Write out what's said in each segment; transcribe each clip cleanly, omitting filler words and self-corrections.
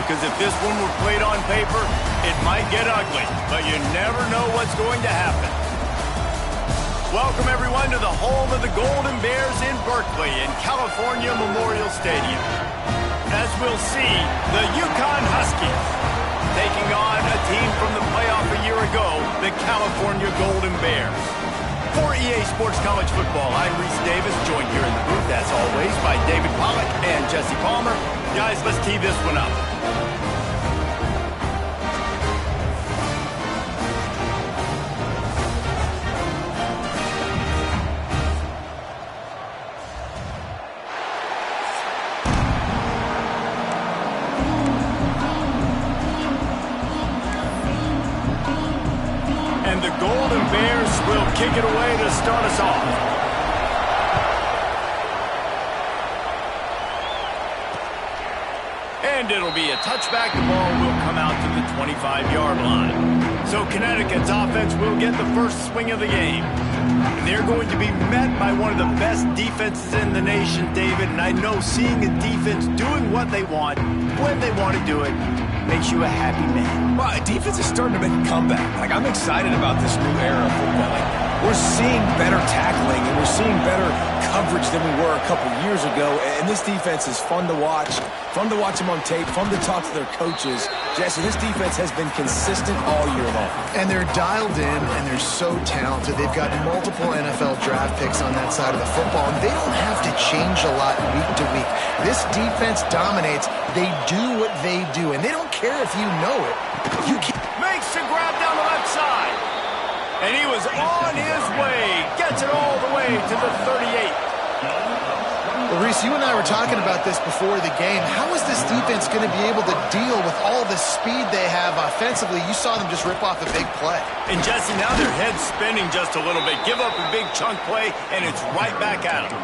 because if this one were played on paper, it might get ugly, but you never know what's going to happen. Welcome, everyone, to the home of the Golden Bears in Berkeley in California Memorial Stadium. As we'll see, the Yukon Huskies taking on a team from the playoff a year ago, the California Golden Bears. For EA Sports College Football, I'm Reese Davis, joined here in the booth, as always, by David Pollack and Jesse Palmer. Guys, let's tee this one up. And the Golden Bears will kick it away to start us off. And it'll be a touchback. The ball will come out to the 25-yard line. So Connecticut's offense will get the first swing of the game. And they're going to be met by one of the best defenses in the nation, David. And I know seeing a defense doing what they want, when they want to do it, makes you a happy man. Well, defense is starting to make a comeback. I'm excited about this new era of football. We're seeing better tackling, and we're seeing better coverage than we were a couple years ago. And this defense is fun to watch them on tape, fun to talk to their coaches. Jesse, this defense has been consistent all year long. And they're dialed in, and they're so talented. They've got multiple NFL draft picks on that side of the football, and they don't have to change a lot week to week. This defense dominates. They do what they do, and they don't care if you know it. Makes the grab down the left side. And he was on his way. Gets it all the way to the 38. Well, Reese, you and I were talking about this before the game. How is this defense going to be able to deal with all the speed they have offensively? You saw them just rip off a big play. And Jesse, now their head's spinning just a little bit. Give up a big chunk play, and it's right back at them.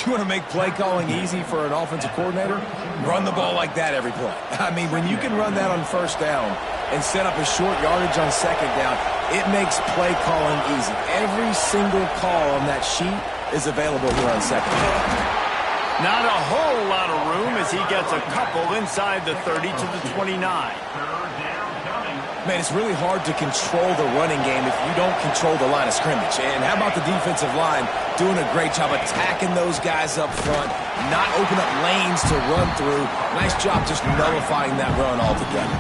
You want to make play calling easy for an offensive coordinator? Run the ball like that every play. I mean, when you can run that on first down and set up a short yardage on second down, it makes play calling easy. Every single call on that sheet is available here on second down. Not a whole lot of room as he gets a couple inside the 30 to the 29. Man, it's really hard to control the running game if you don't control the line of scrimmage. And how about the defensive line doing a great job attacking those guys up front, not open up lanes to run through. Nice job just nullifying that run altogether.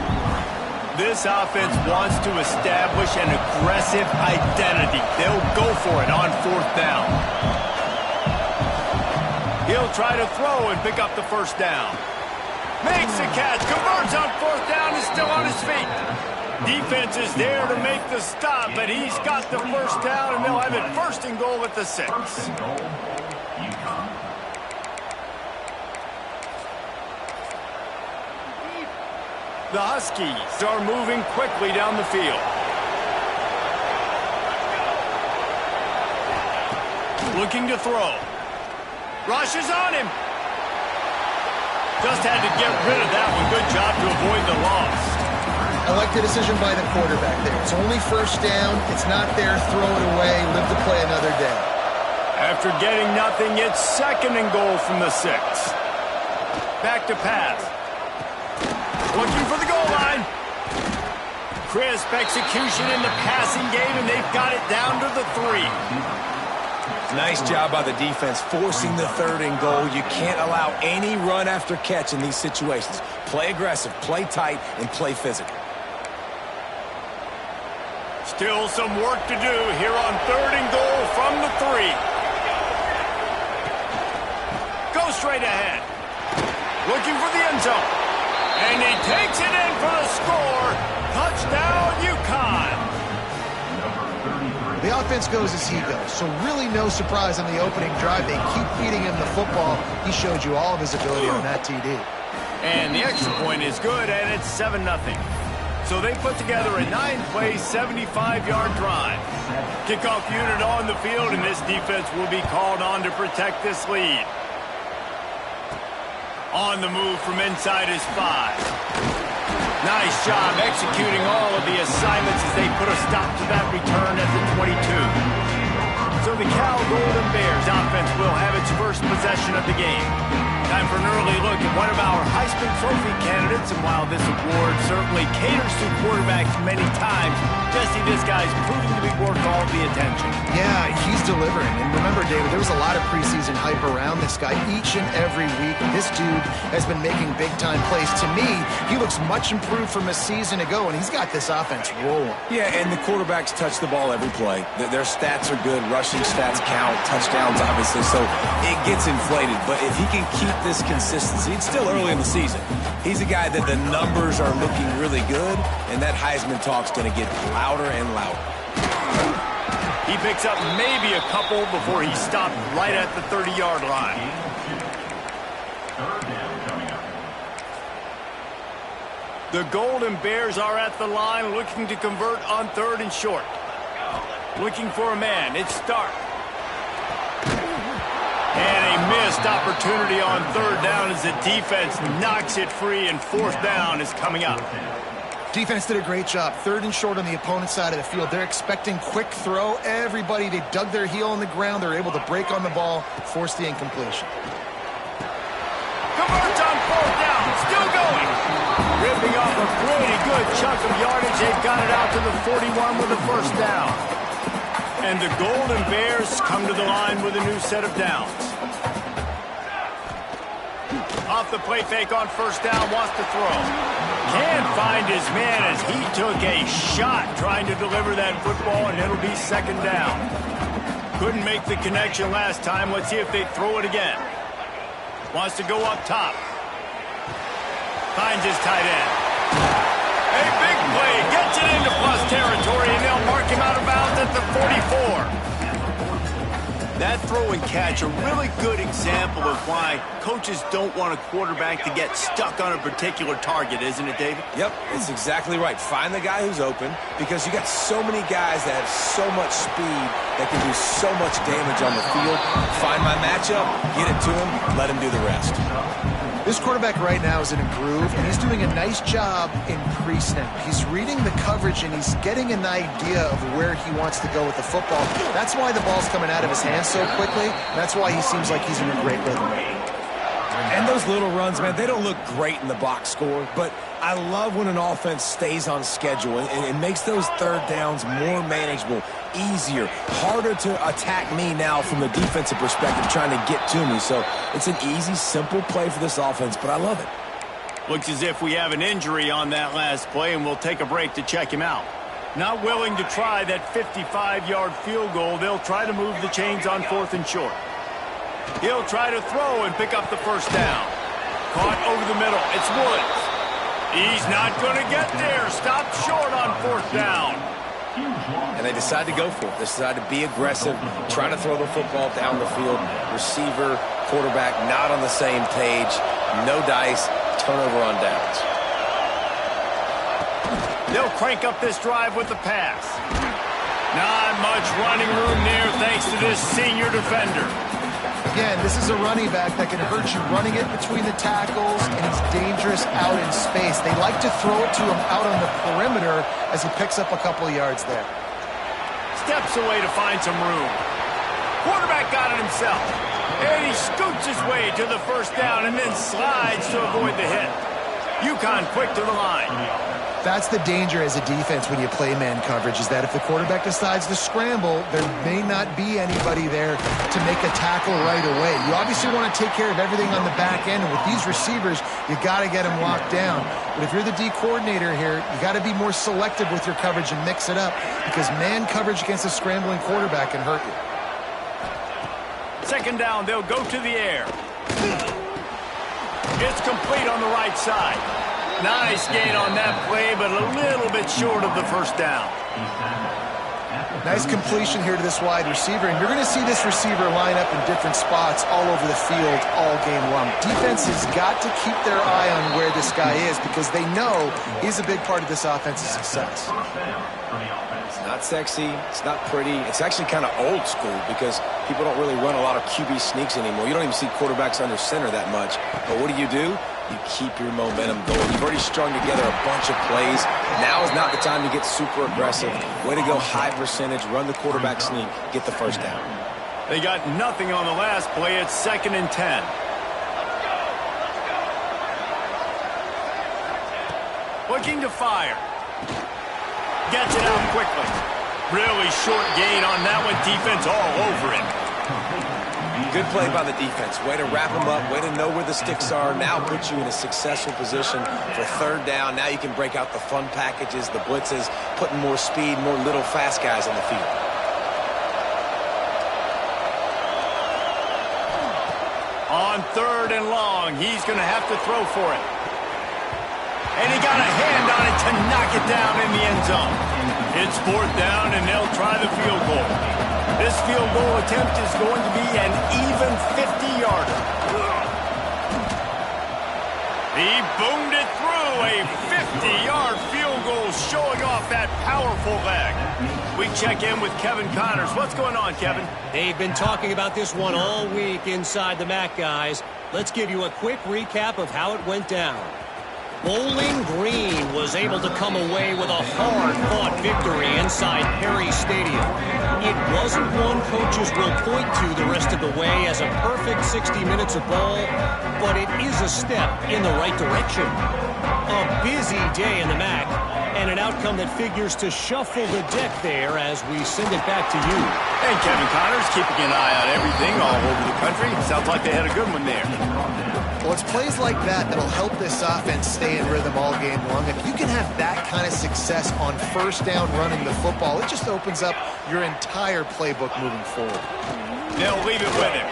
This offense wants to establish an aggressive identity. They'll go for it on fourth down. He'll try to throw and pick up the first down. Makes the catch, converts on fourth down, is still on his feet. Defense is there to make the stop, but he's got the first down, and they'll have it first and goal at the 6. The Huskies are moving quickly down the field. Looking to throw. Rushes on him. Just had to get rid of that one. Good job to avoid the loss. I like the decision by the quarterback there. It's only first down. It's not there. Throw it away. Live to play another day. After getting nothing, it's second and goal from the 6. Back to pass. Looking for the goal line. Crisp execution in the passing game, and they've got it down to the 3. Nice job by the defense forcing the third and goal. You can't allow any run after catch in these situations. Play aggressive, play tight, and play physical. Still some work to do here on third and goal from the 3. Go straight ahead. Looking for the end zone. And he takes it in for the score. Touchdown, Yukon. The offense goes as he goes, so really no surprise on the opening drive. They keep feeding him the football. He showed you all of his ability on that TD. And the extra point is good, and it's 7-0. So they put together a 9-play, 75-yard drive. Kickoff unit on the field, and this defense will be called on to protect this lead. On the move from inside his 5. Nice job executing all of the assignments as they put a stop to that return at the 22. So the Cal Golden Bears offense will have its first possession of the game. Time for an early look at one of our Heisman Trophy candidates, and while this award certainly caters to quarterbacks many times, Jesse, this guy's proving to be worth all the attention. Yeah, he's delivering. And remember, David, there was a lot of preseason hype around this guy each and every week. This dude has been making big-time plays. To me, he looks much improved from a season ago, and he's got this offense rolling. Yeah, and the quarterbacks touch the ball every play. Their stats are good. Rushing stats count. Touchdowns, obviously. So it gets inflated. But if he can keep this consistency, it's still early in the season. He's a guy that the numbers are looking really good, and that Heisman talk's going to get louder and louder. He picks up maybe a couple before he stopped right at the 30-yard line. The Golden Bears are at the line looking to convert on 3rd and short. Looking for a man. It's Stark. And a missed opportunity on 3rd down as the defense knocks it free, and 4th down is coming up. Defense did a great job. 3rd and short on the opponent's side of the field. They're expecting quick throw. Everybody, they dug their heel on the ground. They're able to break on the ball, force the incompletion. Converts on 4th down. Still going. Ripping off a pretty good chunk of yardage. They've got it out to the 41 with a 1st down. And the Golden Bears come to the line with a new set of downs. Off the play fake on 1st down, wants to throw. Can't find his man as he took a shot trying to deliver that football, and it'll be 2nd down. Couldn't make the connection last time. Let's see if they throw it again. Wants to go up top. Finds his tight end. A big play, gets it into plus territory, and they'll mark him out of bounds at the 44. That throw and catch, a really good example of why coaches don't want a quarterback to get stuck on a particular target, isn't it, David? Yep, it's exactly right. Find the guy who's open, because you got so many guys that have so much speed that can do so much damage on the field. Find my matchup, get it to him, let him do the rest. This quarterback right now is in a groove, and he's doing a nice job in pre-snap. He's reading the coverage, and he's getting an idea of where he wants to go with the football. That's why the ball's coming out of his hands so quickly. That's why he seems like he's in a great rhythm. And those little runs, man, they don't look great in the box score, but I love when an offense stays on schedule and makes those 3rd downs more manageable, easier, harder to attack me now from the defensive perspective trying to get to me. So it's an easy, simple play for this offense, but I love it. Looks as if we have an injury on that last play, and we'll take a break to check him out. Not willing to try that 55-yard field goal, they'll try to move the chains on 4th and short. He'll try to throw and pick up the 1st down. Caught over the middle. It's Woods. He's not going to get there. Stopped short on 4th down. And they decide to go for it. They decide to be aggressive, trying to throw the football down the field. Receiver, quarterback, not on the same page. No dice. Turnover on downs. They'll crank up this drive with the pass. Not much running room there thanks to this senior defender. Again, this is a running back that can hurt you running it between the tackles, and he's dangerous out in space. They like to throw it to him out on the perimeter as he picks up a couple of yards there. Steps away to find some room. Quarterback got it himself. And he scoots his way to the 1st down and then slides to avoid the hit. UConn quick to the line. That's the danger as a defense when you play man coverage, is that if the quarterback decides to scramble, there may not be anybody there to make a tackle right away. You obviously want to take care of everything on the back end, and with these receivers, you got to get them locked down. But if you're the D coordinator here, you got to be more selective with your coverage and mix it up, because man coverage against a scrambling quarterback can hurt you. 2nd down, they'll go to the air. It's complete on the right side. Nice gain on that play, but a little bit short of the 1st down. Nice completion here to this wide receiver, and you're going to see this receiver line up in different spots all over the field all game long. Defense has got to keep their eye on where this guy is, because they know he's a big part of this offense's success. It's not sexy. It's not pretty. It's actually kind of old school, because people don't really run a lot of QB sneaks anymore. You don't even see quarterbacks under center that much. But what do? You keep your momentum going. You've already strung together a bunch of plays. Now is not the time to get super aggressive. Way to go high percentage, run the quarterback sneak, get the 1st down. They got nothing on the last play. It's 2nd and 10. Looking to fire. Gets it out quickly. Really short gain on that one. Defense all over it. Good play by the defense. Way to wrap them up. Way to know where the sticks are. Now put you in a successful position for third down. Now you can break out the fun packages, the blitzes, putting more speed, more little fast guys on the field. On 3rd and long, he's going to have to throw for it. And he got a hand on it to knock it down in the end zone. It's 4th down, and they'll try the field goal. This field goal attempt is going to be an even 50-yarder. He boomed it through. A 50-yard field goal showing off that powerful leg. We check in with Kevin Connors. What's going on, Kevin? They've been talking about this one all week inside the MAC, guys. Let's give you a quick recap of how it went down. Bowling Green was able to come away with a hard-fought victory inside Perry Stadium. It wasn't one coaches will point to the rest of the way as a perfect 60 minutes of ball, but it is a step in the right direction. A busy day in the MAC, and an outcome that figures to shuffle the deck there as we send it back to you. And Kevin Connors keeping an eye on everything all over the country. Sounds like they had a good one there. Well, it's plays like that that'll help this offense stay in rhythm all game long. If you can have that kind of success on 1st down running the football, it just opens up your entire playbook moving forward. They'll leave it with him.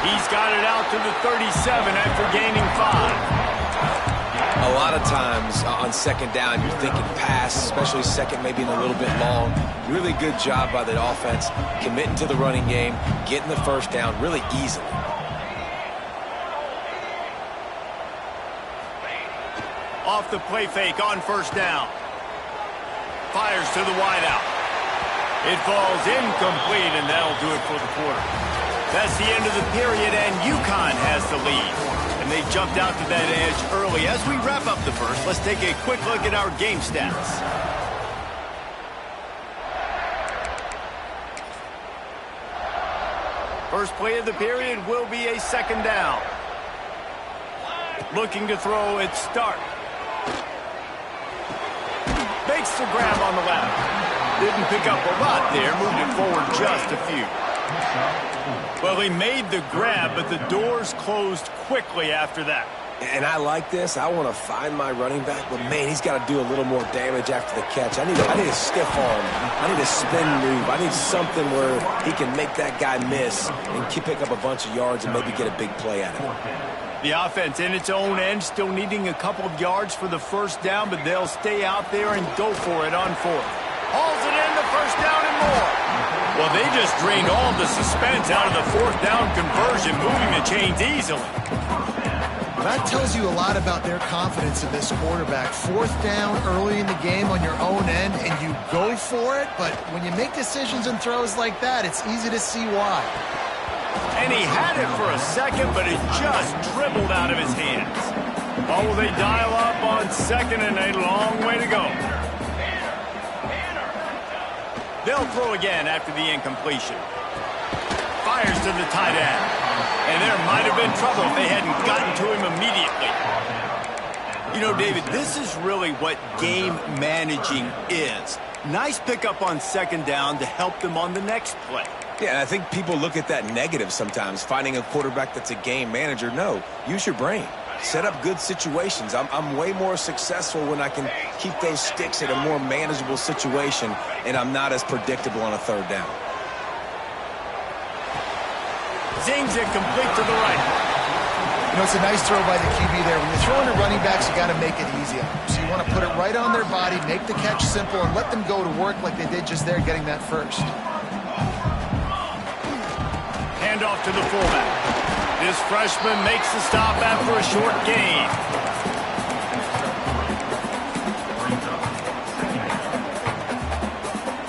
He's got it out to the 37 after gaining 5. A lot of times on 2nd down, you're thinking pass, especially 2nd, maybe a little bit long. Really good job by the offense, committing to the running game, getting the 1st down really easily. Off the play fake on 1st down. Fires to the wideout. It falls incomplete, and that'll do it for the quarter. That's the end of the period, and UConn has the lead. And they jumped out to that edge early. As we wrap up the first, let's take a quick look at our game stats. First play of the period will be a 2nd down. Looking to throw, it's Stark. Makes the grab on the left. Didn't pick up a lot there, moved it forward just a few. Well, he made the grab, but the doors closed quickly after that. And I like this. I want to find my running back, but man, he's got to do a little more damage after the catch. I need a stiff arm. I need a spin move. I need something where he can make that guy miss and pick up a bunch of yards and maybe get a big play out of it. The offense in its own end still needing a couple of yards for the 1st down, but they'll stay out there and go for it on 4th. Hauls it in the 1st down and more. Well, they just drained all the suspense out of the 4th down conversion, moving the chains easily. That tells you a lot about their confidence in this quarterback. 4th down early in the game on your own end, and you go for it, but when you make decisions and throws like that, it's easy to see why. And he had it for a second, but it just dribbled out of his hands. Oh, will they dial up on 2nd and a long way to go. They'll throw again after the incompletion. Fires to the tight end. And there might have been trouble if they hadn't gotten to him immediately. You know, David, this is really what game managing is. Nice pickup on 2nd down to help them on the next play. Yeah, and I think people look at that negative sometimes, finding a quarterback that's a game manager. No, use your brain. Set up good situations. I'm way more successful when I can keep those sticks at a more manageable situation, and I'm not as predictable on a 3rd down. Zings it complete to the right. You know, it's a nice throw by the QB there. When you're throwing to running backs, you got to make it easy on them. So you want to put it right on their body, make the catch simple, and let them go to work like they did just there, getting that 1st. Handoff to the fullback. This freshman makes the stop after a short gain.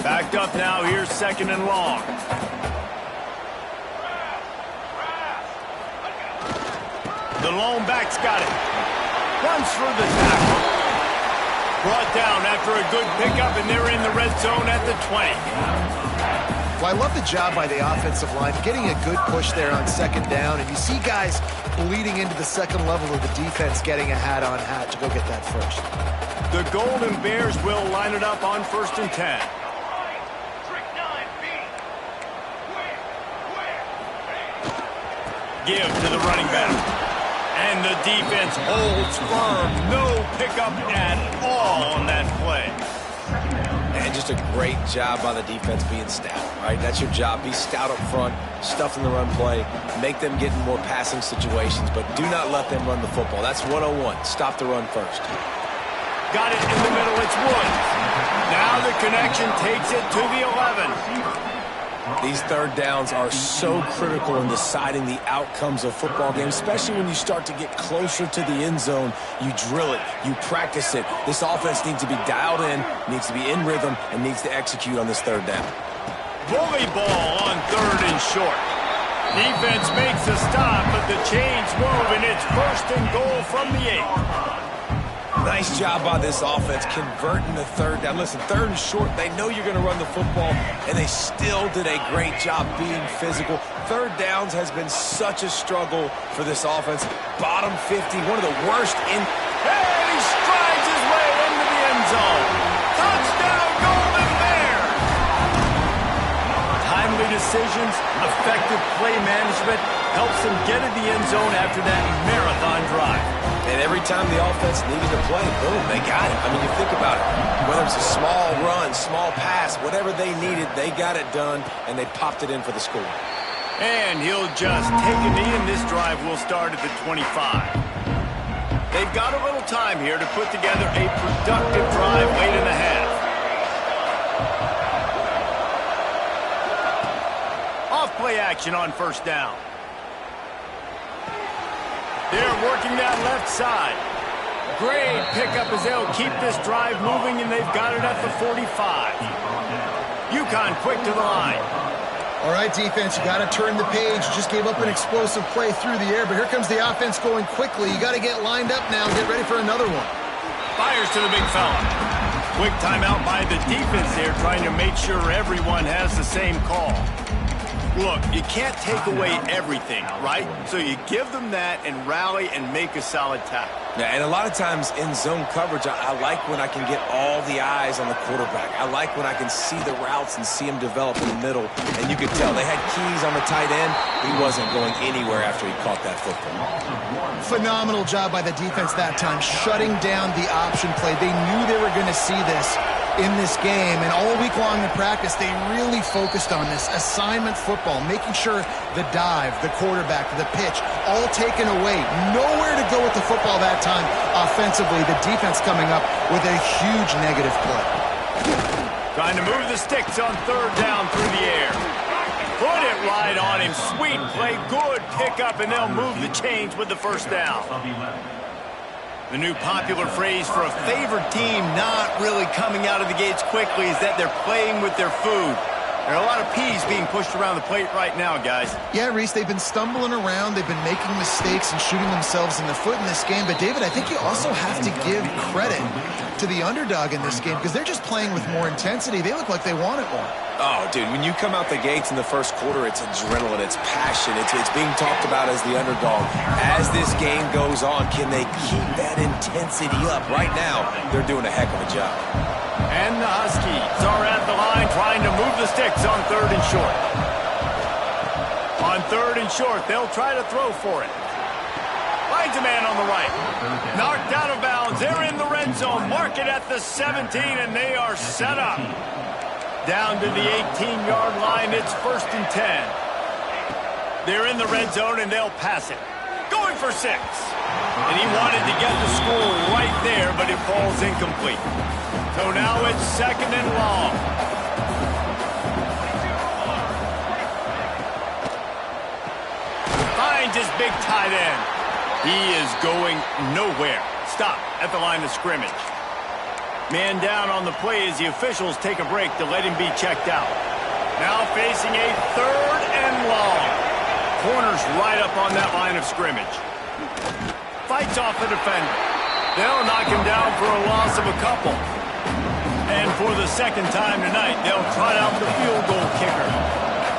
Backed up now, here's 2nd and long. The lone back's got it. Runs through the tackle. Brought down after a good pickup, and they're in the red zone at the 20. Well, I love the job by the offensive line, getting a good push there on 2nd down. And you see guys bleeding into the second level of the defense, getting a hat-on-hat to go get that first. The Golden Bears will line it up on 1st and 10. Give to the running back. And the defense holds firm. No pickup at all on that play. And just a great job by the defense being stout, right? That's your job. Be stout up front, stuff in the run play, make them get in more passing situations, but do not let them run the football. That's 101. Stop the run first. Got it in the middle. It's Woods. Now the connection takes it to the 11. These third downs are so critical in deciding the outcomes of football games, especially when you start to get closer to the end zone. You drill it, you practice it. This offense needs to be dialed in, needs to be in rhythm, and needs to execute on this third down. Bully ball on 3rd and short. Defense makes a stop, but the chains move, and it's 1st and goal from the 8. Nice job by this offense converting the third down. Listen, 3rd and short, they know you're going to run the football, and they still did a great job being physical. 3rd downs has been such a struggle for this offense. Bottom 50, one of the worst in... And he strides his way into the end zone. Touchdown, Golden Bears! Timely decisions, effective play management helps them get in the end zone after that marathon drive. And every time the offense needed to play, boom, they got it. I mean, you think about it. Whether it's a small run, small pass, whatever they needed, they got it done, and they popped it in for the score. And he'll just take a knee, and this drive will start at the 25. They've got a little time here to put together a productive drive late in the half. Off play action on 1st down. They're working that left side. Great pickup as they'll keep this drive moving, and they've got it at the 45. UConn quick to the line. All right, defense, you got to turn the page. Just gave up an explosive play through the air, but here comes the offense going quickly. You got to get lined up now and get ready for another one. Fires to the big fella. Quick timeout by the defense there, trying to make sure everyone has the same call. Look, you can't take away everything, right? So you give them that and rally and make a solid tackle. Yeah, and a lot of times in zone coverage, I like when I can get all the eyes on the quarterback. I like when I can see the routes and see him develop in the middle. And you could tell they had keys on the tight end. He wasn't going anywhere after he caught that football. Phenomenal job by the defense that time, shutting down the option play. They knew they were going to see this in this game, and all week long in practice, they really focused on this assignment football, making sure the dive, the quarterback, the pitch, all taken away. Nowhere to go with the football that time offensively. The defense coming up with a huge negative play. Trying to move the sticks on 3rd down through the air. Put it right on him. Sweet play, good pickup, and they'll move the chains with the 1st down. The new popular phrase for a favored team not really coming out of the gates quickly is that they're playing with their food. There are a lot of peas being pushed around the plate right now, guys. Yeah, Reese, they've been stumbling around. They've been making mistakes and shooting themselves in the foot in this game. But, David, I think you also have to give credit to the underdog in this game because they're just playing with more intensity. They look like they want it more. Oh, dude, when you come out the gates in the first quarter, it's adrenaline, it's passion, it's being talked about as the underdog. As this game goes on, can they keep that intensity up? Right now, they're doing a heck of a job. And the Huskies are at the line trying to move the sticks on 3rd and short. On 3rd and short, they'll try to throw for it. Finds a man on the right. Knocked out of bounds. They're in the red zone. Mark it at the 17, and they are set up. Down to the 18-yard line, it's 1st and 10. They're in the red zone, and they'll pass it. Going for 6. And he wanted to get the score right there, but it falls incomplete. So now it's 2nd and long. Finds his big tight end. He is going nowhere. Stop at the line of scrimmage. Man down on the play as the officials take a break to let him be checked out. Now facing a 3rd and long. Corners right up on that line of scrimmage. Fights off the defender. They'll knock him down for a loss of a couple. And for the 2nd time tonight, they'll trot out the field goal kicker.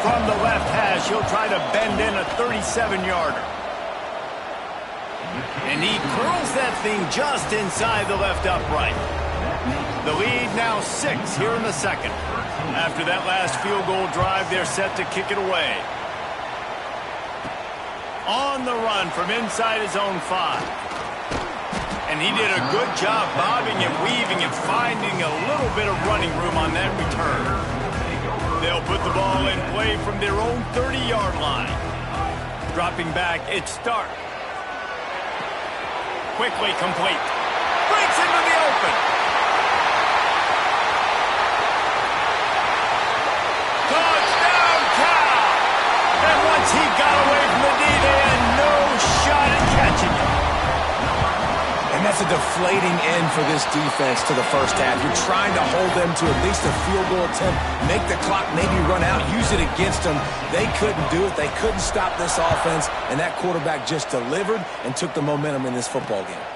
From the left hash, he'll try to bend in a 37-yarder. And he curls that thing just inside the left upright. The lead now 6 here in the second. After that last field goal drive, they're set to kick it away. On the run from inside his own 5. And he did a good job bobbing and weaving and finding a little bit of running room on that return. They'll put the ball in play from their own 30-yard line. Dropping back, it's Stark. Quickly complete. Breaks into the open. Touchdown, Cal! And once he got away from the D, they had no shot at catching him. And that's a deflating end for this defense to the first half. You're trying to hold them to at least a field goal attempt, make the clock maybe run out, use it against them. They couldn't do it. They couldn't stop this offense, and that quarterback just delivered and took the momentum in this football game.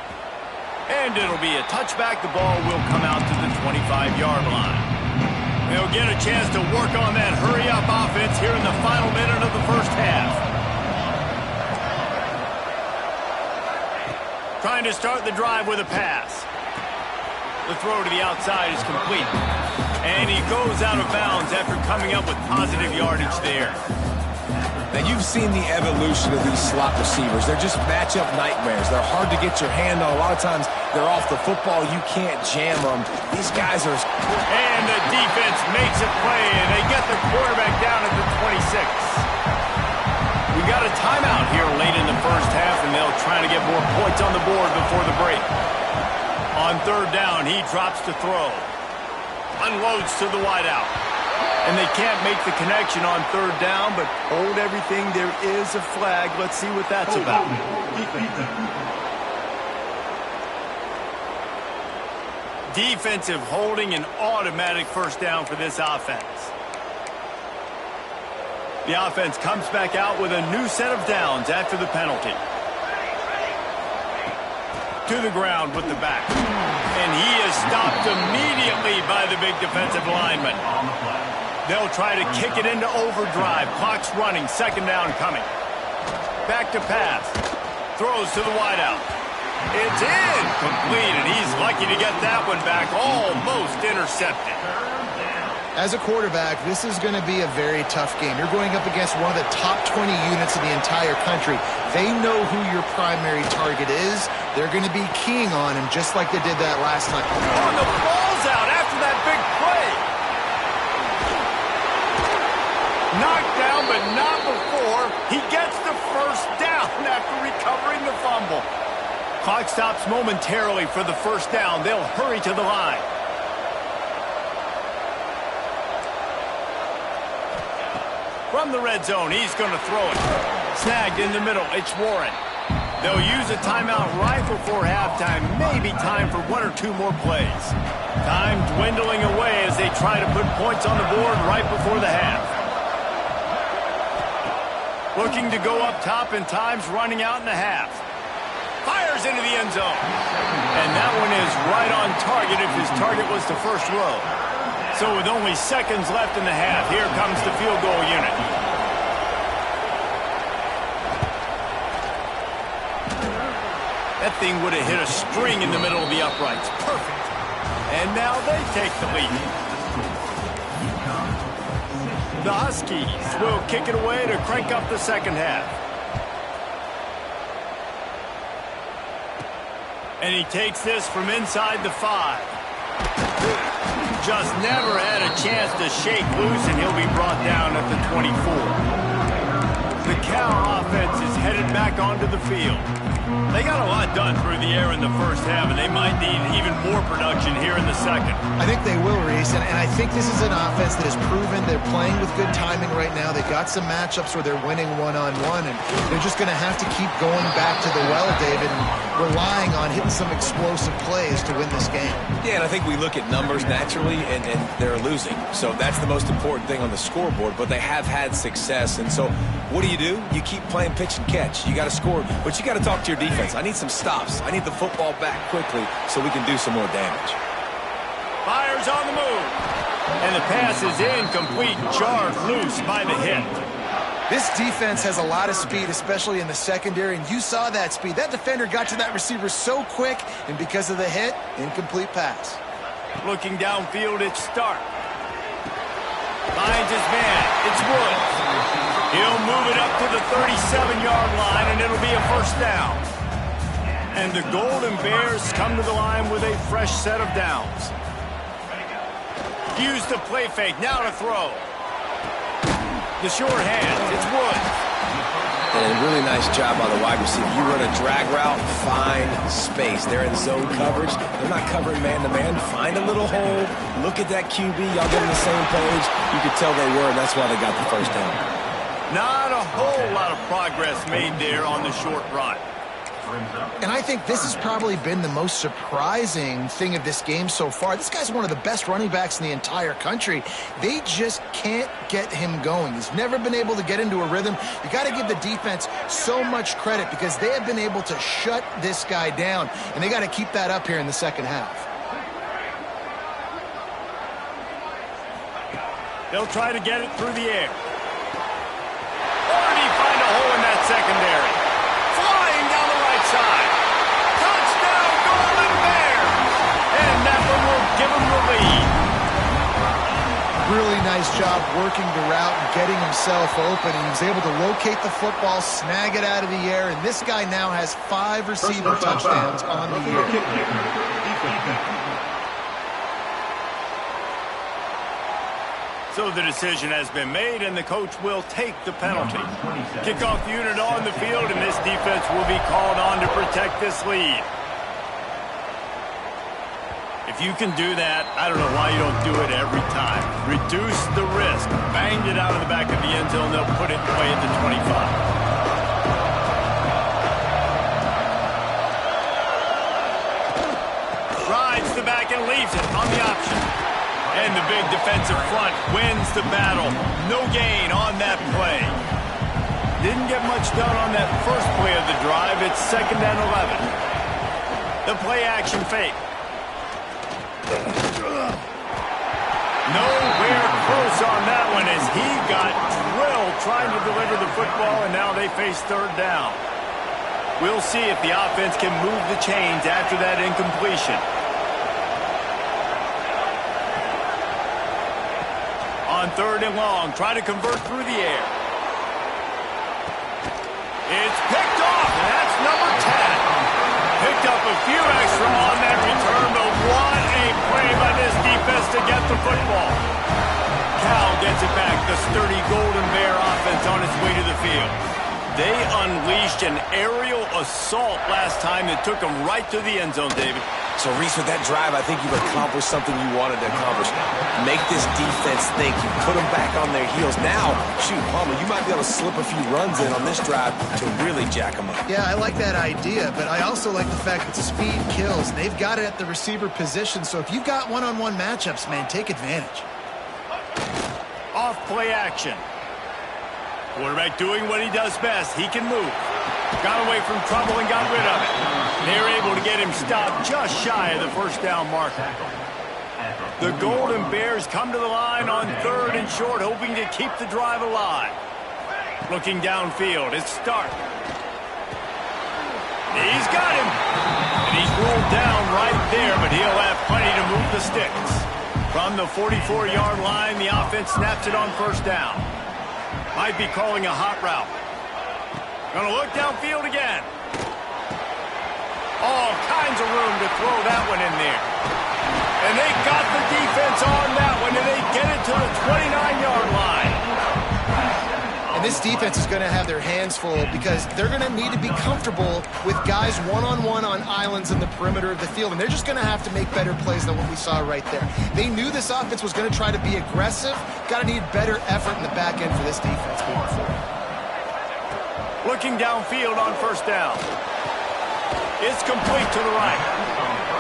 And it'll be a touchback. The ball will come out to the 25-yard line. They'll get a chance to work on that hurry-up offense here in the final minute of the first half. Trying to start the drive with a pass. The throw to the outside is complete. And he goes out of bounds after coming up with positive yardage there. Now, you've seen the evolution of these slot receivers. They're just matchup nightmares. They're hard to get your hand on. A lot of times, they're off the football. You can't jam them. These guys are... And the defense makes a play, and they get the quarterback down at the 26. We got a timeout here late in the first half, and they'll try to get more points on the board before the break. On third down, he drops to throw. Unloads to the wideout. And they can't make the connection on third down, but hold everything. There is a flag. Let's see what that's about. Defensive holding, an automatic first down for this offense. The offense comes back out with a new set of downs after the penalty. To the ground with the back. And he is stopped immediately by the big defensive lineman. They'll try to kick it into overdrive. Clock's running. Second down coming. Back to pass. Throws to the wideout. It's incomplete, and he's lucky to get that one back. Almost intercepted. As a quarterback, this is going to be a very tough game. You're going up against one of the top 20 units in the entire country. They know who your primary target is. They're going to be keying on him just like they did that last time. Oh, the ball's out after that big play. Knocked down, but not before. He gets the first down after recovering the fumble. Clock stops momentarily for the first down. They'll hurry to the line. From the red zone, he's going to throw it. Snagged in the middle, it's Warren. They'll use a timeout right before halftime. Maybe time for one or two more plays. Time dwindling away as they try to put points on the board right before the half. Looking to go up top, and time's running out in the half. Fires into the end zone. And that one is right on target if his target was the first row. So with only seconds left in the half, here comes the field goal unit. That thing would have hit a string in the middle of the uprights. Perfect. And now they take the lead. The Huskies will kick it away to crank up the second half. And he takes this from inside the 5. Just never had a chance to shake loose, and he'll be brought down at the 24. The Cal offense is headed back onto the field. They got a lot done through the air in the first half, and they might need even more production here in the second. I think they will, Reese, and I think this is an offense that has proven they're playing with good timing right now. They've got some matchups where they're winning one-on-one, and they're just going to have to keep going back to the well, David, and relying on hitting some explosive plays to win this game. Yeah, and I think we look at numbers naturally, and they're losing. So that's the most important thing on the scoreboard, but they have had success. And so what do? You keep playing pitch and catch. You got to score, but you got to talk to your defense. I need some stops. I need the football back quickly so we can do some more damage. Fires on the move. And the pass is incomplete, jarred loose by the hit. This defense has a lot of speed, especially in the secondary, and you saw that speed. That defender got to that receiver so quick, and because of the hit, incomplete pass. Looking downfield, it's Stark. Finds his man. It's Woods. He'll move it up to the 37-yard line, and it'll be a first down. And the Golden Bears come to the line with a fresh set of downs. Use the play fake. Now to throw. The short hand. It's Woods. And a really nice job by the wide receiver. You run a drag route, find space. They're in zone coverage. They're not covering man-to-man. Find a little hole. Look at that QB. Y'all get on the same page. You could tell they were, and that's why they got the first down. Not a whole lot of progress made there on the short run. And I think this has probably been the most surprising thing of this game so far. This guy's one of the best running backs in the entire country. They just can't get him going. He's never been able to get into a rhythm. You got to give the defense so much credit because they have been able to shut this guy down, and they got to keep that up here in the second half. They'll try to get it through the air. Or did he find a hole in that secondary? Flying down the right side. Touchdown, Golden Bears! And that one will give him the lead. Really nice job working the route and getting himself open. He was able to locate the football, snag it out of the air, and this guy now has 5 receiver touchdowns on the year. So the decision has been made, and the coach will take the penalty. Kickoff unit on the field, and this defense will be called on to protect this lead. If you can do that, I don't know why you don't do it every time. Reduce the risk. Banged it out of the back of the end zone. They'll put it away at the 25. Rides the back and leaves it on the option. And the big defensive front wins the battle. No gain on that play. Didn't get much done on that first play of the drive. It's 2nd and 11. The play action fake. Nowhere close on that one as he got drilled trying to deliver the football, and now they face 3rd down. We'll see if the offense can move the chains after that incompletion. On 3rd and long, try to convert through the air. It's picked off, and that's number 10. Picked up a few extra on that return, but what a play by this defense to get the football. Cal gets it back, the sturdy Golden Bear offense on its way to the field. They unleashed an aerial assault last time that took them right to the end zone, David. So, Reese, with that drive, I think you've accomplished something you wanted to accomplish. Make this defense think. You put them back on their heels. Now, shoot, Palmer, you might be able to slip a few runs in on this drive to really jack them up. Yeah, I like that idea, but I also like the fact that speed kills. They've got it at the receiver position, so if you've got one-on-one matchups, man, take advantage. Off play action. Quarterback doing what he does best. He can move. Got away from trouble and got rid of it. They're able to get him stopped just shy of the first down marker. The Golden Bears come to the line on 3rd and short, hoping to keep the drive alive. Looking downfield, it's Stark. He's got him. And he's ruled down right there, but he'll have plenty to move the sticks. From the 44-yard line, the offense snaps it on 1st down. Might be calling a hot route. Gonna look downfield again. All kinds of room to throw that one in there. And they got the defense on that one, and they get it to the 29-yard line. And this defense is going to have their hands full because they're going to need to be comfortable with guys one-on-one on islands in the perimeter of the field, and they're just going to have to make better plays than what we saw right there. They knew this offense was going to try to be aggressive. Got to need better effort in the back end for this defense moving forward. Looking downfield on 1st down. It's complete to the right.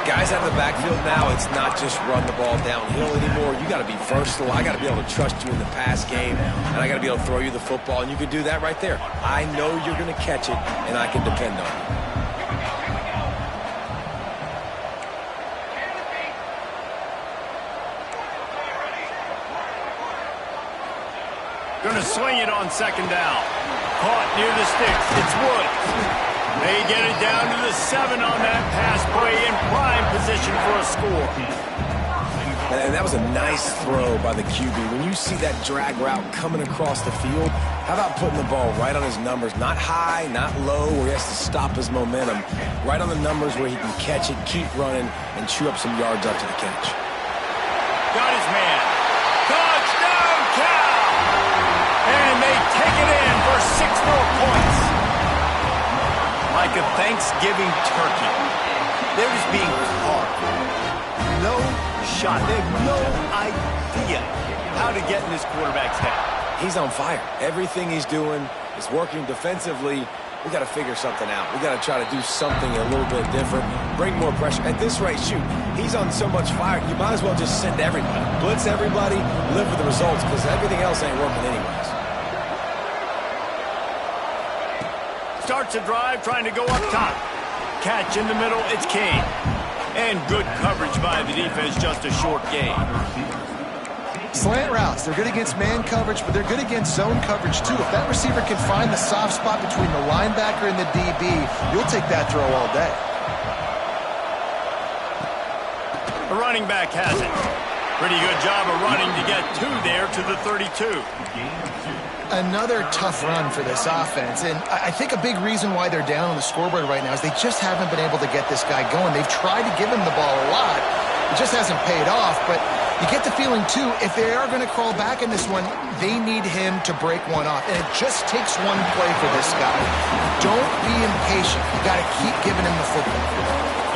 Guys out of the backfield now, it's not just run the ball downhill anymore. You got to be versatile. I got to be able to trust you in the pass game, and I got to be able to throw you the football, and you can do that right there. I know you're going to catch it, and I can depend on it. Going to sling it on second down. Caught near the sticks. It's Woods. They get it down to the 7 on that pass play in prime position for a score. And that was a nice throw by the QB. When you see that drag route coming across the field, how about putting the ball right on his numbers? Not high, not low, where he has to stop his momentum. Right on the numbers where he can catch it, keep running, and chew up some yards after the catch. Got his man. Touchdown, Cal! And they take it in for 6 more points. Like a Thanksgiving turkey. They're just being carved. No shot. They have no idea how to get in this quarterback's head. He's on fire. Everything he's doing is working defensively. We got to figure something out. We got to try to do something a little bit different, bring more pressure. At this rate, shoot, he's on so much fire, you might as well just send everybody. Blitz everybody, live with the results, because everything else ain't working anyways. Starts a drive trying to go up top. Catch in the middle, it's Kane. And good coverage by the defense, just a short gain. Slant routes, they're good against man coverage, but they're good against zone coverage too. If that receiver can find the soft spot between the linebacker and the DB, you'll take that throw all day. The running back has it. Pretty good job of running to get 2 there to the 32. Another tough run for this offense, and I think a big reason why they're down on the scoreboard right now is they just haven't been able to get this guy going. They've tried to give him the ball a lot. It just hasn't paid off, but you get the feeling, too, if they are going to crawl back in this one, they need him to break one off, and it just takes one play for this guy. Don't be impatient. You got to keep giving him the football.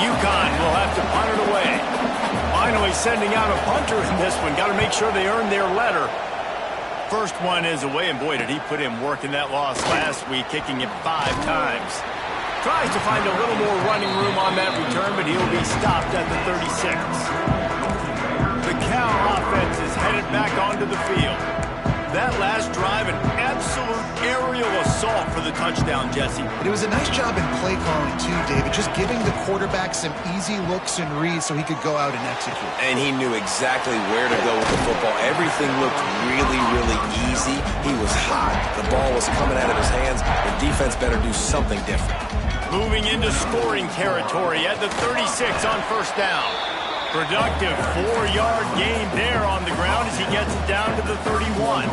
UConn will have to punt it away. Finally sending out a punter in this one. Got to make sure they earn their letter. First one is away, and boy, did he put in work in that loss last week, kicking it 5 times. Tries to find a little more running room on that return, but he'll be stopped at the 36. The Cal offense is headed back onto the field. That last drive, an absolute aerial assault for the touchdown, Jesse. It was a nice job in play calling, too, David, just giving the quarterback some easy looks and reads so he could go out and execute. And he knew exactly where to go with the football. Everything looked really, really easy. He was hot. The ball was coming out of his hands. The defense better do something different. Moving into scoring territory at the 36 on first down. Productive 4-yard gain there on the ground as he gets it down to the 31.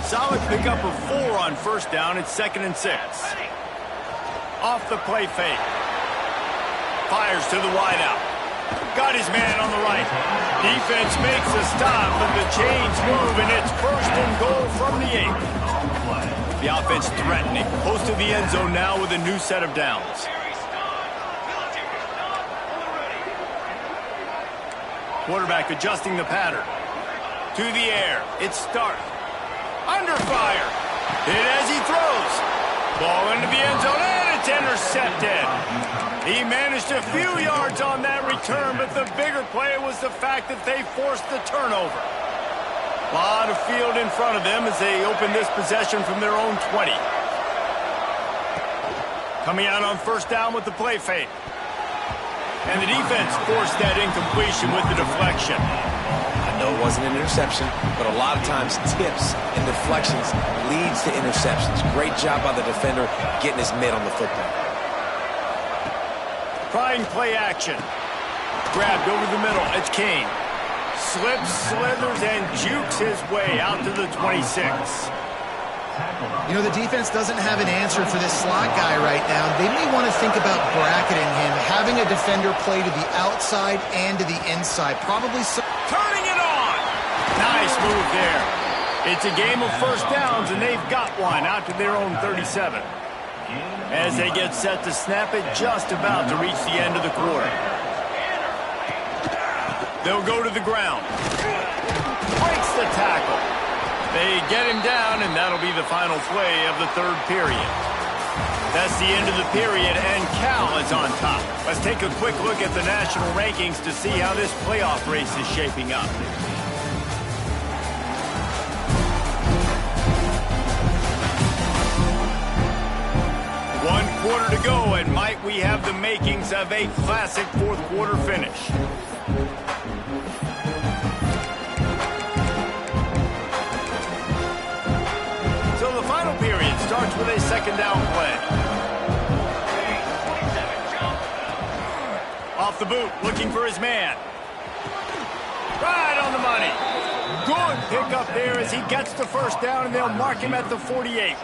Solid pickup of 4 on first down. It's 2nd and 6. Off the play fake. Fires to the wideout. Got his man on the right. Defense makes a stop, but the chains move, and it's 1st and goal from the 8. The offense threatening. Close to the end zone now with a new set of downs. Quarterback adjusting the pattern. To the air. It's Stark. Under fire. Hit as he throws. Ball into the end zone, and it's intercepted. He managed a few yards on that return, but the bigger play was the fact that they forced the turnover. A lot of field in front of them as they open this possession from their own 20. Coming out on first down with the play fake. And the defense forced that incompletion with the deflection. I know it wasn't an interception, but a lot of times tips and deflections leads to interceptions. Great job by the defender getting his mitt on the football. Trying play action. Grabbed over the middle. It's Kane. Slips, slithers, and jukes his way out to the 26. You know, the defense doesn't have an answer for this slot guy right now. They may want to think about bracketing him, having a defender play to the outside and to the inside. Probably so. Turning it on! Nice move there. It's a game of first downs, and they've got one out to their own 37. As they get set to snap it, just about to reach the end of the quarter. They'll go to the ground. Breaks the tackle. They get him down, and that'll be the final play of the 3rd period. That's the end of the period, and Cal is on top. Let's take a quick look at the national rankings to see how this playoff race is shaping up. One quarter to go, and might we have the makings of a classic 4th quarter finish. second down play. Off the boot, looking for his man. Right on the money. Good pickup there as he gets the first down, and they'll mark him at the 48.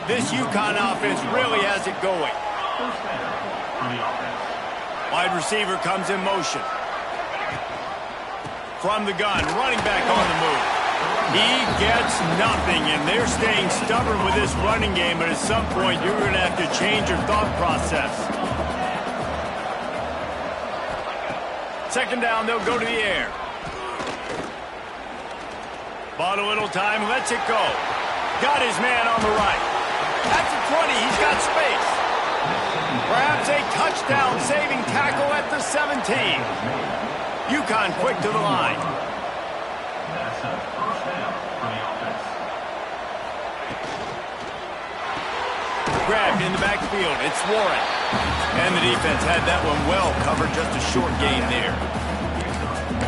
This UConn offense really has it going. Wide receiver comes in motion. From the gun, running back on the move. He gets nothing, and they're staying stubborn with this running game, but at some point you're going to have to change your thought process. Second down, they'll go to the air. Bought a little time, lets it go. Got his man on the right. At the 20, he's got space. Perhaps a touchdown-saving tackle at the 17. UConn quick to the line. Grabbed in the backfield. It's Warren. And the defense had that one well covered. Just a short gain there.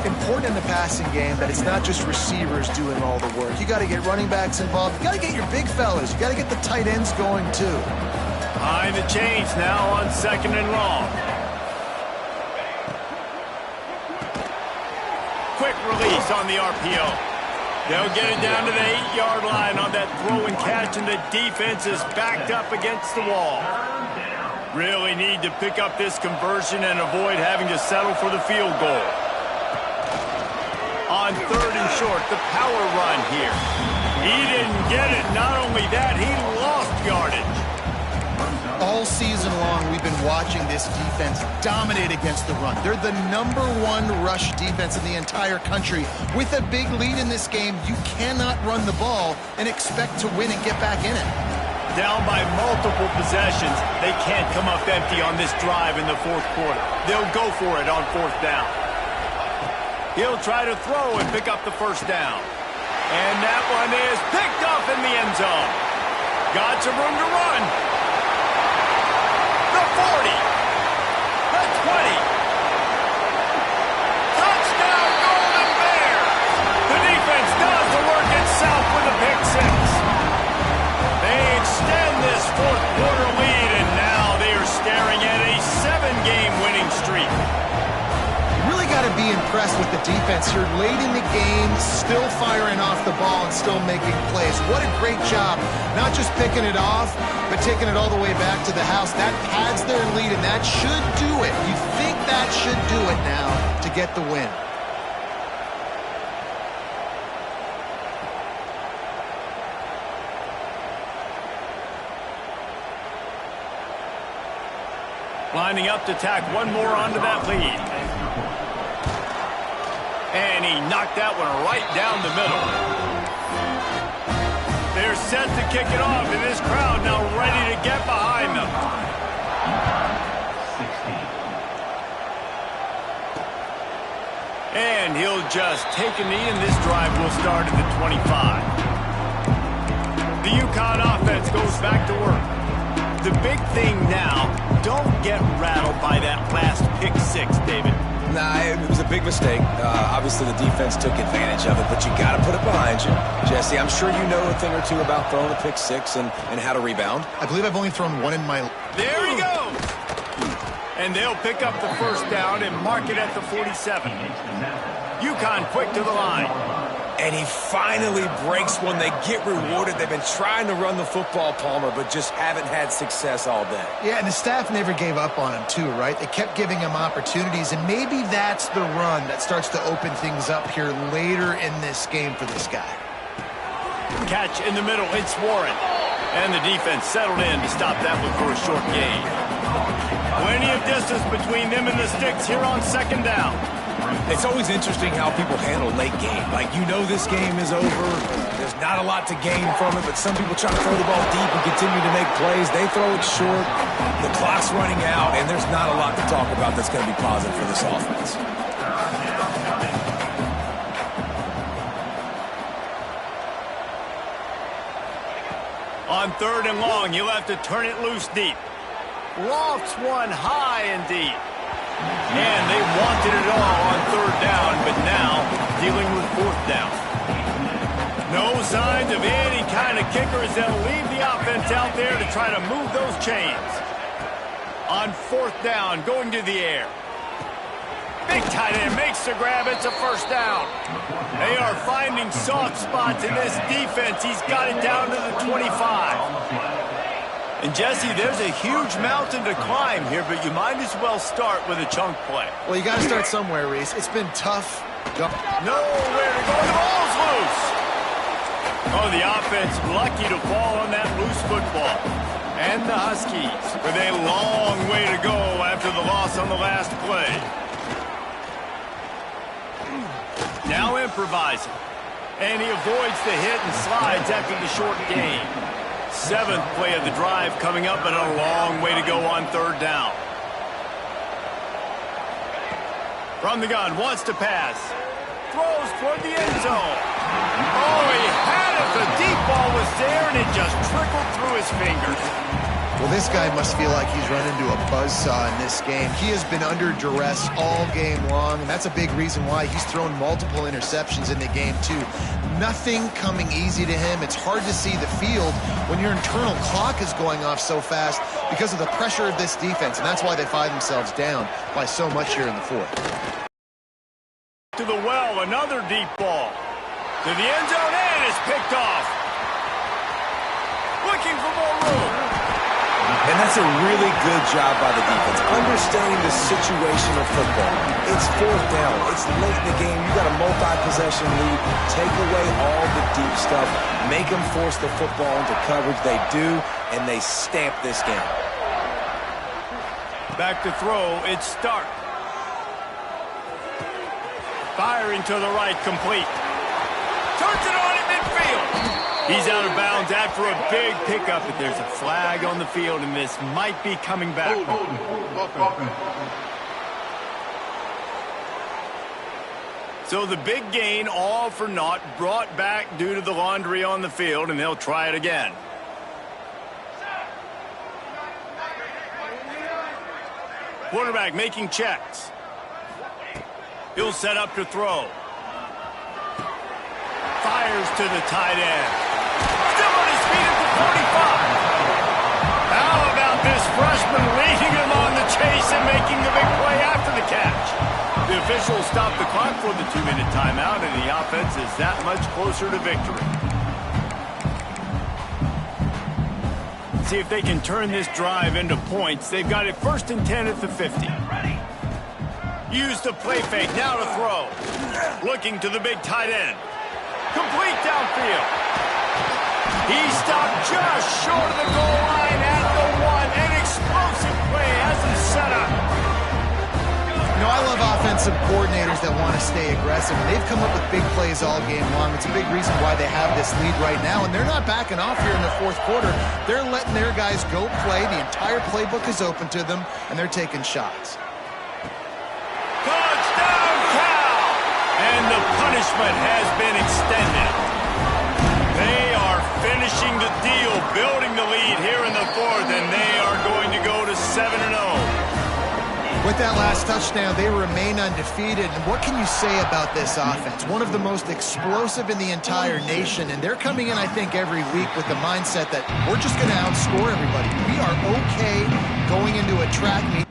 Important in the passing game that it's not just receivers doing all the work. You got to get running backs involved. You got to get your big fellas. You got to get the tight ends going too. Behind the chains now on second and long. Quick release on the RPO. They'll get it down to the 8-yard line on that throw and catch, and the defense is backed up against the wall. Really need to pick up this conversion and avoid having to settle for the field goal. On third and short, the power run here. He didn't get it. Not only that, he lost yardage. All season long, we've been watching this defense dominate against the run. They're the #1 rush defense in the entire country. With a big lead in this game, you cannot run the ball and expect to win and get back in it. Down by multiple possessions, they can't come up empty on this drive in the fourth quarter. They'll go for it on fourth down. He'll try to throw and pick up the first down. And that one is picked off in the end zone. Got some room to run. The 40. The 20. Touchdown, Golden Bears. The defense does the work itself with a pick six. They extend this fourth quarter lead, and now they are staring at a 7-game winning streak. Really got to be impressed with the defense here late in the game, still firing off the ball and still making plays. What a great job, not just picking it off, but taking it all the way back to the house. That pads their lead, and that should do it. You think that should do it now to get the win. Lining up to tack one more onto that lead. And he knocked that one right down the middle. They're set to kick it off, and this crowd now ready to get behind them. And he'll just take a knee, and this drive will start at the 25. The UConn offense goes back to work. The big thing now, don't get rattled by that last pick six, David. Nah, it was a big mistake. Obviously, the defense took advantage of it, but you got to put it behind you. Jesse, I'm sure you know a thing or two about throwing a pick six and how to rebound. I believe I've only thrown one in my... There he goes! And they'll pick up the first down and mark it at the 47. UConn quick to the line. And he finally breaks one. They get rewarded. They've been trying to run the football, Palmer, but just haven't had success all day. Yeah, and the staff never gave up on him, too, right? They kept giving him opportunities, and maybe that's the run that starts to open things up here later in this game for this guy. Catch in the middle. It's Warren. And the defense settled in to stop that one for a short gain. Plenty of distance between them and the sticks here on second down. It's always interesting how people handle late game. Like, you know this game is over. There's not a lot to gain from it, but some people try to throw the ball deep and continue to make plays. They throw it short. The clock's running out, and there's not a lot to talk about that's going to be positive for this offense. On third and long, you'll have to turn it loose deep. Lofts one high and deep. And they wanted it all on third down, but now dealing with fourth down. Knows signs of any kind of kicker as they'll leave the offense out there to try to move those chains. On 4th down, going to the air. Big tight end makes the grab. It's a first down. They are finding soft spots in this defense. He's got it down to the 25. And, Jesse, there's a huge mountain to climb here, but you might as well start with a chunk play. Well, you got to start somewhere, Reese. It's been tough. Nowhere to go. The ball's loose. Oh, the offense lucky to fall on that loose football. And the Huskies with a long way to go after the loss on the last play. Now improvising. And he avoids the hit and slides after the short gain. 7th play of the drive coming up, and a long way to go on 3rd down. From the gun, wants to pass. Throws toward the end zone. Oh, he had it. The deep ball was there, and it just trickled through his fingers. Well, this guy must feel like he's run into a buzzsaw in this game. He has been under duress all game long, and that's a big reason why he's thrown multiple interceptions in the game, too. Nothing coming easy to him. It's hard to see the field when your internal clock is going off so fast because of the pressure of this defense, and that's why they find themselves down by so much here in the 4th. To the well, another deep ball. To the end zone, and it's picked off. Looking for more room. And that's a really good job by the defense, understanding the situation of football. It's 4th down. It's late in the game. You got a multi-possession lead. Take away all the deep stuff. Make them force the football into coverage. They do, and they stamp this game. Back to throw. It's Stark. Firing to the right, complete. Turns it on at midfield. He's out of bounds after a big pickup, but there's a flag on the field, and this might be coming back. So the big gain, all for naught, brought back due to the laundry on the field, and they'll try it again. Quarterback making checks. He'll set up to throw. Fires to the tight end. Still on his feet at the 45. How about this freshman leading him on the chase and making the big play after the catch? The officials stop the clock for the 2-minute timeout, and the offense is that much closer to victory. See if they can turn this drive into points. They've got it 1st and 10 at the 50. Use the play fake, now to throw. Looking to the big tight end. Complete downfield. He stopped just short of the goal line at the 1. An explosive play has him set up. You know, I love offensive coordinators that want to stay aggressive. They've come up with big plays all game long. It's a big reason why they have this lead right now, and they're not backing off here in the 4th quarter. They're letting their guys go play. The entire playbook is open to them, and they're taking shots. Touchdown, Cal! And the punishment has been extended. They are finishing the deal, building the lead here in the 4th, and they are going to go to 7-0. With that last touchdown, they remain undefeated. And what can you say about this offense? One of the most explosive in the entire nation. And they're coming in, I think, every week with the mindset that we're just going to outscore everybody. We are okay going into a track meet.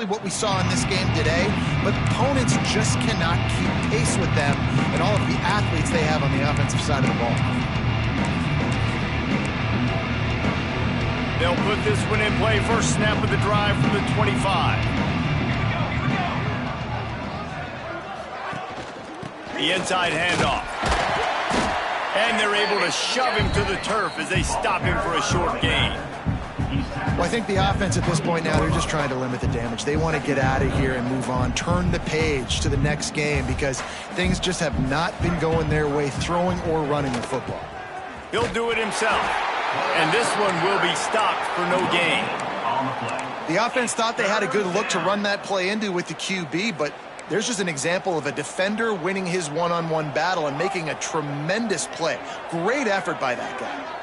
What we saw in this game today, but opponents just cannot keep pace with them and all of the athletes they have on the offensive side of the ball. They'll put this one in play. First snap of the drive from the 25. The inside handoff. And they're able to shove him to the turf as they stop him for a short gain. Well, I think the offense at this point now, they're just trying to limit the damage. They want to get out of here and move on, turn the page to the next game because things just have not been going their way, throwing or running the football. He'll do it himself, and this one will be stopped for no gain. The offense thought they had a good look to run that play into with the QB, but there's just an example of a defender winning his one-on-one battle and making a tremendous play. Great effort by that guy.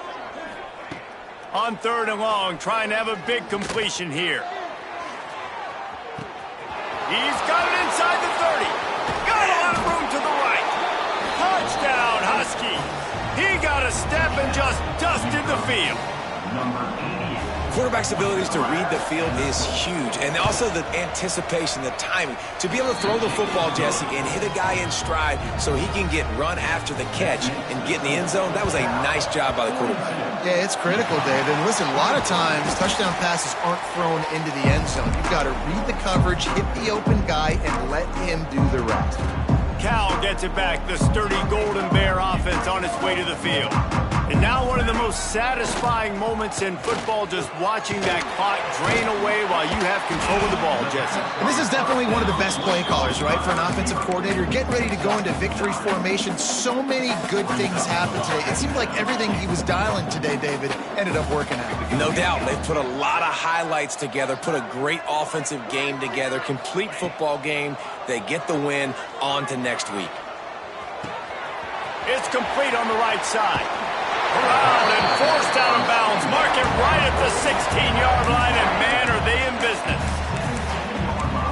On 3rd and long, trying to have a big completion here. He's got it inside the 30. Got a lot of room to the right. Touchdown, Huskies. He got a step and just dusted the field. Quarterback's abilities to read the field is huge, and also the anticipation, the timing. To be able to throw the football, Jesse, and hit a guy in stride so he can get run after the catch and get in the end zone, that was a nice job by the quarterback. Yeah, it's critical, Dave. And listen, a lot of times touchdown passes aren't thrown into the end zone. You've got to read the coverage, hit the open guy, and let him do the rest. Cal gets it back, the sturdy Golden Bear offense on its way to the field. And now one of the most satisfying moments in football, just watching that clock drain away while you have control of the ball, Jesse. And this is definitely one of the best play callers, right, for an offensive coordinator. Getting ready to go into victory formation. So many good things happened today. It seemed like everything he was dialing today, David, ended up working out. No doubt. They've put a lot of highlights together, put a great offensive game together, complete football game. They get the win. On to next week. It's complete on the right side. Around and forced out of bounds. Mark it right at the 16-yard line, and man, are they in business.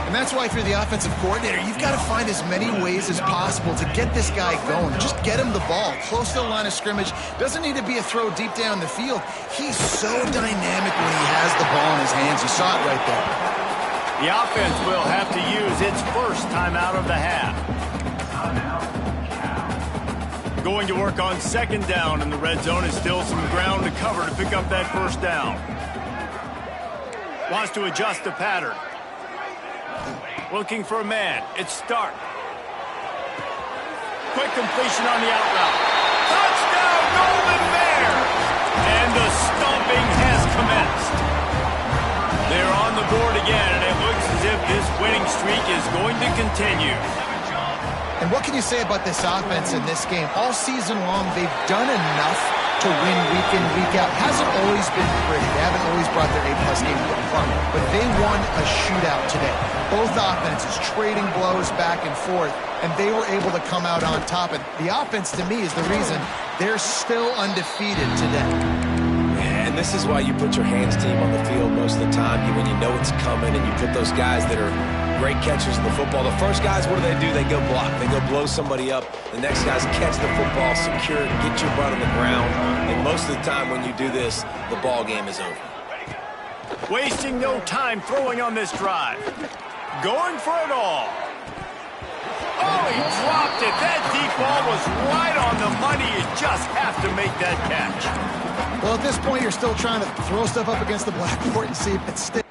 And that's why if you're the offensive coordinator, you've got to find as many ways as possible to get this guy going. Just get him the ball close to the line of scrimmage. Doesn't need to be a throw deep down the field. He's so dynamic when he has the ball in his hands. You saw it right there. The offense will have to use its first timeout of the half. Going to work on 2nd down in the red zone, and still some ground to cover to pick up that 1st down. Wants to adjust the pattern. Looking for a man. It's Stark. Quick completion on the out route. Touchdown, Golden Bear! And the stomping has commenced. They're on the board again, and it looks as if this winning streak is going to continue. And what can you say about this offense in this game? All season long, they've done enough to win week in, week out. Hasn't always been pretty. They haven't always brought their A-plus game to the front. But they won a shootout today. Both offenses trading blows back and forth, and they were able to come out on top. And the offense, to me, is the reason they're still undefeated today. And this is why you put your hands team on the field most of the time, when you know it's coming, and you put those guys that are great catchers in the football. The first guys, what do? They go block. They go blow somebody up. The next guys catch the football, secure it, get your butt on the ground. And most of the time when you do this, the ball game is over. Wasting no time throwing on this drive. Going for it all. Oh, he dropped it. That deep ball was right on the money. You just have to make that catch. Well, at this point, you're still trying to throw stuff up against the blackboard and see if it sticks.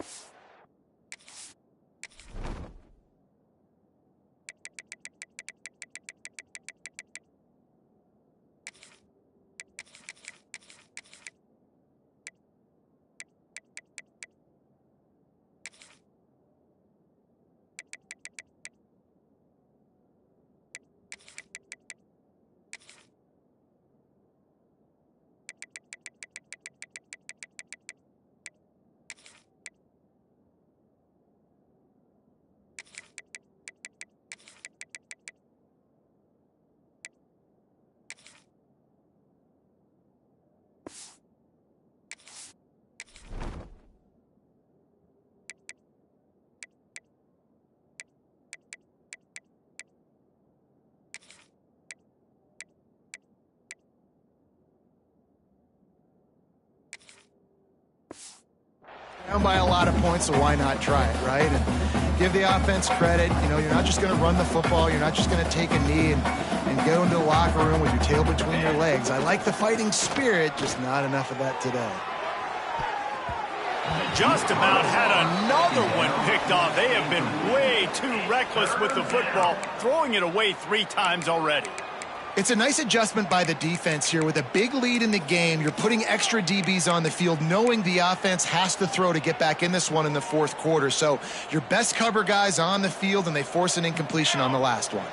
Down by a lot of points, so why not try it, right? And give the offense credit. You know, you're not just going to run the football. You're not just going to take a knee and go into the locker room with your tail between your legs. I like the fighting spirit, just not enough of that today. Just about had another one picked off. They have been way too reckless with the football, throwing it away 3 times already. It's a nice adjustment by the defense here. With a big lead in the game, you're putting extra DBs on the field, knowing the offense has to throw to get back in this one in the fourth quarter. So your best cover guys on the field, and they force an incompletion on the last one.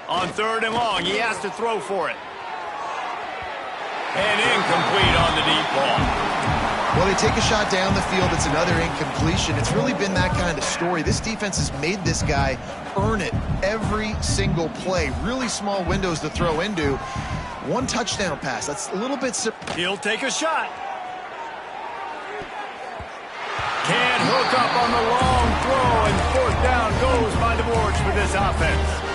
On 3rd and long, he has to throw for it. And incomplete on the deep ball. Well, they take a shot down the field. It's another incompletion. It's really been that kind of story. This defense has made this guy earn it every single play. Really small windows to throw into. One touchdown pass. That's a little bit... He'll take a shot. Can't hook up on the long throw, and 4th down goes by the boards for this offense.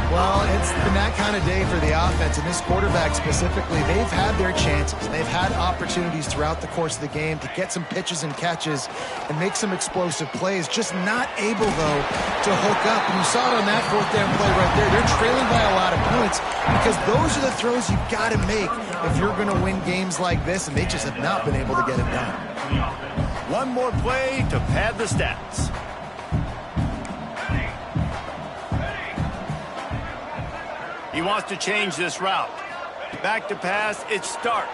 Well, it's been that kind of day for the offense, and this quarterback specifically. They've had their chances. They've had opportunities throughout the course of the game to get some pitches and catches and make some explosive plays, just not able, though, to hook up. And you saw it on that 4th down play right there. They're trailing by a lot of points because those are the throws you've got to make if you're going to win games like this, and they just have not been able to get it done. One more play to pad the stats. He wants to change this route. Back to pass, it's Stark.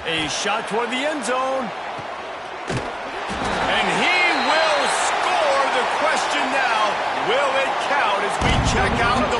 A shot toward the end zone. And he will score. The question now, will it count as we check out